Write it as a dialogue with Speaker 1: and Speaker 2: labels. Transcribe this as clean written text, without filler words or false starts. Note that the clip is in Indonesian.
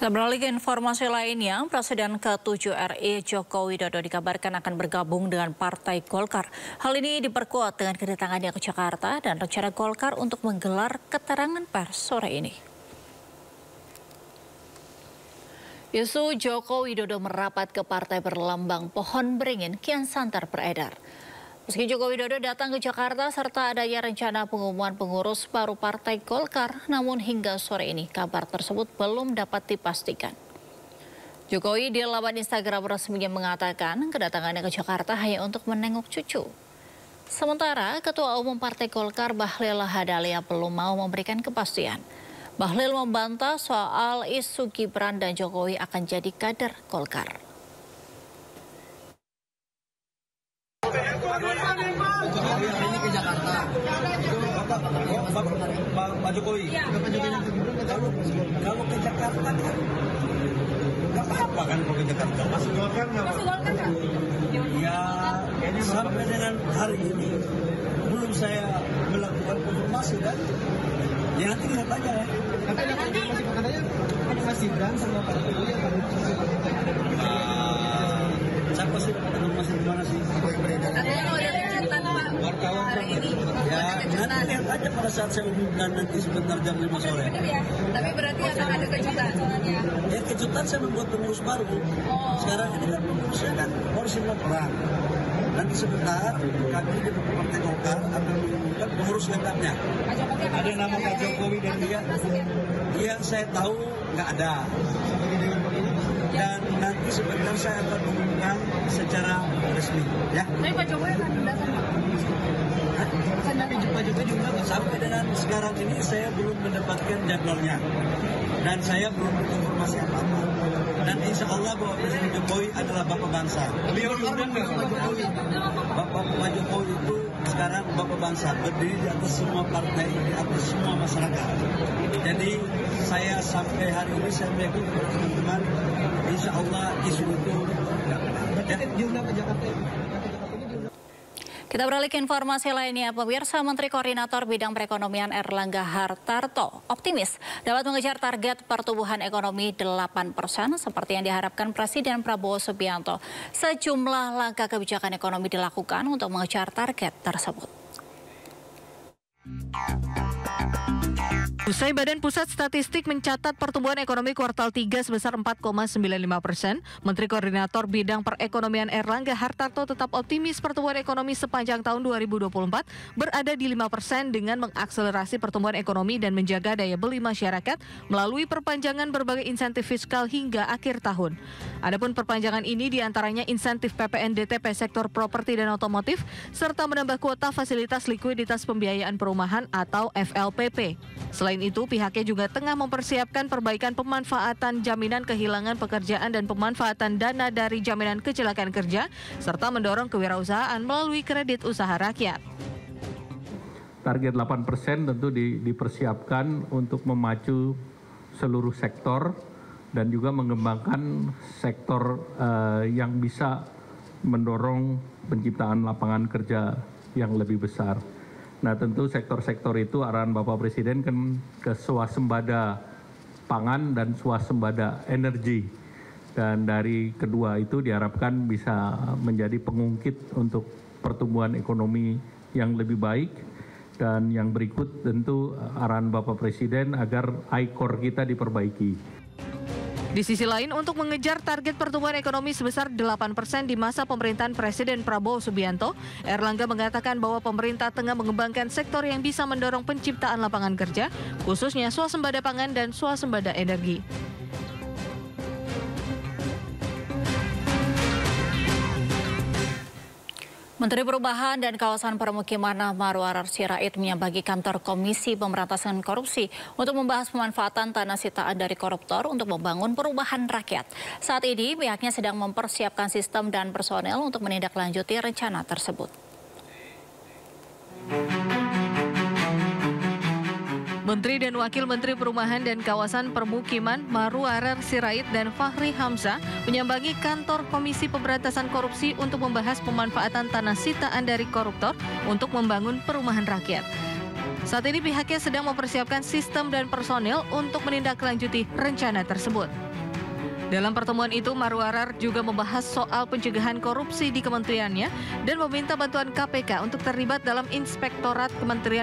Speaker 1: Kita beralih ke informasi lainnya, Presiden ke-7 RI Joko Widodo dikabarkan akan bergabung dengan Partai Golkar. Hal ini diperkuat dengan kedatangannya ke Jakarta dan rencana Golkar untuk menggelar keterangan pers sore ini. Isu Joko Widodo merapat ke partai berlambang pohon beringin kian santer beredar. Meski Joko Widodo datang ke Jakarta serta adanya rencana pengumuman pengurus baru Partai Golkar, namun hingga sore ini kabar tersebut belum dapat dipastikan. Jokowi di laman Instagram resminya mengatakan kedatangannya ke Jakarta hanya untuk menengok cucu. Sementara Ketua Umum Partai Golkar Bahlil Lahadalia belum mau memberikan kepastian. Bahlil membantah soal isu Gibran dan Jokowi akan jadi kader Golkar.
Speaker 2: Ini ke Jakarta. Pak Jokowi. Kalau ke Jakarta kan nggak apa-apa kan kalau ke Jakarta. Masuk Golkar nggak? Ya sampai dengan hari ini belum saya melakukan konfirmasi kan. Ya nanti kita tanya ya.
Speaker 3: Katanya Mas Gibran sama Pak Jokowi akan
Speaker 2: siapa sih informasi di mana sih? Wartawan hari ini. Ya, nanti lihat aja pada saat saya umumkan nanti sebentar jam 5 sore.
Speaker 4: Tapi berarti akan ada kejutan.
Speaker 2: Ya kejutan saya membuat pengurus baru. Sekarang ini kan pengurusnya kan baru 9 orang. Nanti sebentar kami di Partai Golkar akan mengumumkan pengurus lengkapnya.
Speaker 3: ada nama Pak Jokowi dan dia.
Speaker 2: Yang saya tahu nggak ada. Dan nanti sebentar saya akan mengumumkan secara resmi, ya.
Speaker 4: Tapi Pak Jokowi akan datang, Pak.
Speaker 2: Tapi Pak Jokowi juga sampai dengan sekarang ini saya belum mendapatkan jadwalnya. Dan saya belum informasi apa-apa. Dan insya Allah bahwa Presiden Jokowi adalah Bapak Bangsa.
Speaker 3: Beliau diundang nggak Pak Jokowi?
Speaker 2: Pak Jokowi itu sekarang Bapak Bangsa, berdiri di atas semua partai, di atas semua masyarakat. Jadi saya sampai hari ini saya meyakini kepada teman-teman, insya Allah isu itu tidak ada.
Speaker 3: Diundang ke Jakarta.
Speaker 1: Kita beralih ke informasi lainnya, pemirsa. Menteri Koordinator Bidang Perekonomian Erlangga Hartarto optimis dapat mengejar target pertumbuhan ekonomi 8% seperti yang diharapkan Presiden Prabowo Subianto. Sejumlah langkah kebijakan ekonomi dilakukan untuk mengejar target tersebut.
Speaker 5: Usai Badan Pusat Statistik mencatat pertumbuhan ekonomi kuartal 3 sebesar 4,95%, Menteri Koordinator Bidang Perekonomian Erlangga Hartarto tetap optimis pertumbuhan ekonomi sepanjang tahun 2024 berada di 5% dengan mengakselerasi pertumbuhan ekonomi dan menjaga daya beli masyarakat melalui perpanjangan berbagai insentif fiskal hingga akhir tahun. Adapun perpanjangan ini diantaranya insentif PPNDTP sektor properti dan otomotif, serta menambah kuota fasilitas likuiditas pembiayaan perumahan atau FLPP. Selain itu, pihaknya juga tengah mempersiapkan perbaikan pemanfaatan jaminan kehilangan pekerjaan dan pemanfaatan dana dari jaminan kecelakaan kerja, serta mendorong kewirausahaan melalui kredit usaha rakyat.
Speaker 6: Target 8% tentu dipersiapkan untuk memacu seluruh sektor dan juga mengembangkan sektor yang bisa mendorong penciptaan lapangan kerja yang lebih besar. Nah, tentu sektor-sektor itu arahan Bapak Presiden kan ke swasembada pangan dan swasembada energi. Dan dari kedua itu diharapkan bisa menjadi pengungkit untuk pertumbuhan ekonomi yang lebih baik. Dan yang berikut tentu arahan Bapak Presiden agar ICOR kita diperbaiki.
Speaker 5: Di sisi lain, untuk mengejar target pertumbuhan ekonomi sebesar 8% di masa pemerintahan Presiden Prabowo Subianto, Erlangga mengatakan bahwa pemerintah tengah mengembangkan sektor yang bisa mendorong penciptaan lapangan kerja, khususnya swasembada pangan dan swasembada energi.
Speaker 1: Menteri Perubahan dan Kawasan Permukiman Marwarar Sirait menyambangi kantor Komisi Pemberantasan Korupsi untuk membahas pemanfaatan tanah sitaan dari koruptor untuk membangun perubahan rakyat. Saat ini pihaknya sedang mempersiapkan sistem dan personel untuk menindaklanjuti rencana tersebut.
Speaker 5: Menteri dan Wakil Menteri Perumahan dan Kawasan Permukiman Marwarar Sirait dan Fahri Hamzah menyambangi kantor Komisi Pemberantasan Korupsi untuk membahas pemanfaatan tanah sitaan dari koruptor untuk membangun perumahan rakyat. Saat ini pihaknya sedang mempersiapkan sistem dan personel untuk menindaklanjuti rencana tersebut. Dalam pertemuan itu, Marwarar juga membahas soal pencegahan korupsi di kementeriannya dan meminta bantuan KPK untuk terlibat dalam Inspektorat Kementerian